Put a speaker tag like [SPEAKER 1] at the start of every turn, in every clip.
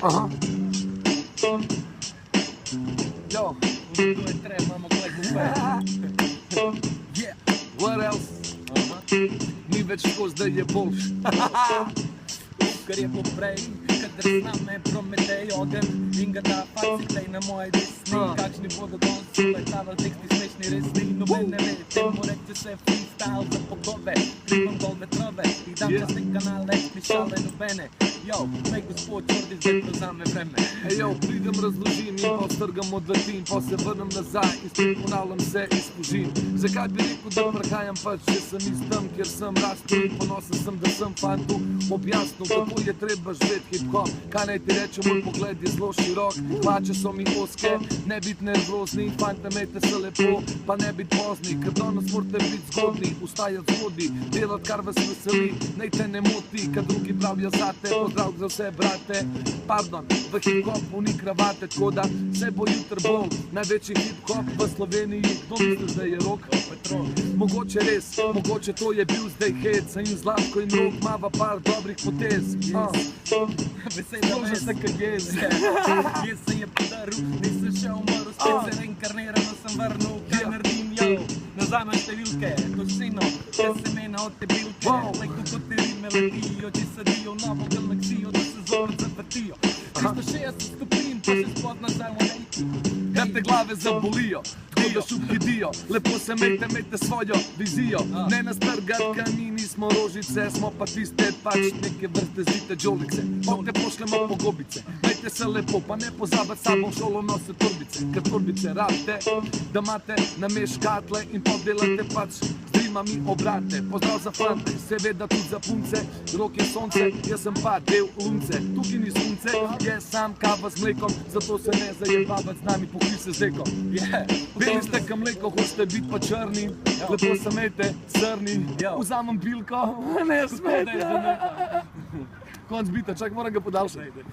[SPEAKER 1] Yo, 1, 2, 3, imamo gledaj gube. Yeah, what else? Ni več tako, zdaj je boljš. Kar je poprej, kadar s name Prometej ogen in ga da facitej na moje desni. Kakšni bodo gonci, letava teksti smešni resni. Noben ne ve, temu reče se freestyle za pogobe. Krivam dol vetrove i dam čas te kanale, mi šale nobene. Yo, mej gospod Čordi, zdaj prevzame vreme. Yo, pridem, razložim in pa strgam odvrtim, pa se vrnem nazaj in spet ponavljam se in služim. Zakaj bi rekel, da prehajam pač, že sem iz tam, kjer sem rastel in ponosen sem, da sem fantu objasnil, kako je treba živeti hip-hop. Kaj naj ti rečem, moj pogled je zelo širok, hlače so mi oske, ne biti nervozni, fante mejte se lepo, pa ne biti pozni, ker danes morate biti zgodni, ustajati zgodni, delati kar vas veseli, naj te ne moti, kad drugi pravijo zate, pozdrav za vse brate, pardon, v hip-hopu ni kravate, tako da se bo jutr bolj, največji hip-hop v Sloveniji, kdo misliš, da je Rok? Mogoče res, mogoče to je bil zdaj hec, in Zlatko in Rok mava par dobrih potez. Vesela me se kak jez, jez se je podaril, nisem še umrl, spet se reinkarnirano sem vrnil, kaj naredim, yo, nazamem številke, točino, če se mena od te bilke, lejko kot te rime letijo, če sadijo novo galaksijo, da se zopet zavrtijo, 360 stopinj, pa se spod nazaj molejki, kar te glave zabolijo, tako da šupki dijo, lepo se mejte svojo vizijo, ne nas trgat, kaj mi nismo rožice, smo pa tiste pač neke vrste zite džolikse, pa te pošljemo po gobice, mejte se lepo, pa ne pozabat sabo v šolo nose turbice, ker turbice rabite, da imate nameš katle in podelate pač z rimami obrate, pozdrav za fante, seveda tudi za punce, Rok je sonce, jaz sem pa del lunce, tukaj ni sunce, je sam kava z mlekom, zato se ne zajebavat z nami, pokri se z ekom. Beli ste ka mleko, hočete biti pa črni, lepo se mejte, srni, vzamem bilko, ne smete. Konc bita, čak moram ga podaljšati.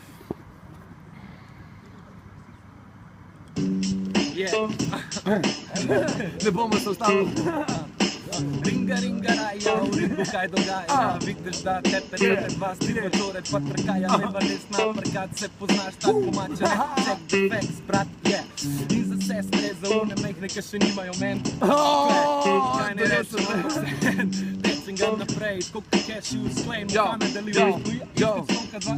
[SPEAKER 1] Ne bomo se ustavili. Ringa, ringa, raja, v ringu kaj dogaja, vidiš da tepe dva stiva čoret pa trkaja, leva desna prkat, se poznaš tako mače, check the facts, brat, in za sestre, za one mehne, ki še nimajo men, kaj ne rečem, rečem ga naprej, tako ki cashew slay, Mohamed delivery,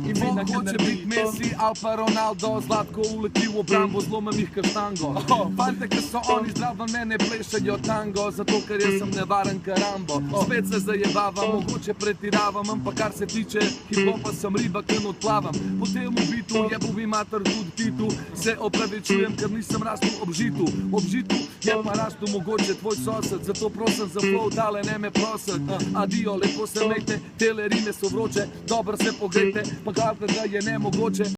[SPEAKER 1] in Bog hoče biti Messi, Alfa Ronaldo, Zlatko uleti v obrambo, zlomem jih kaštango, fante, ki so oni zdravo mene plešajo tango, zato ker jaz sem nevaren karambo, spet se zajebavam, mogoče pretiravam, ampak kar se tiče hip-hopa sem riba, ken odplavam, po temu bitu, jebo bi mater tudi pitu, se opravičujem, ker nisem rastel ob žitu je pa rastel mogoče tvoj sosed, zato prosim za flow, dale ne me prosed, adio, lepo se mejte, tele rime so vroče, dobro se pogrejte, pa glavne da je nemogoče.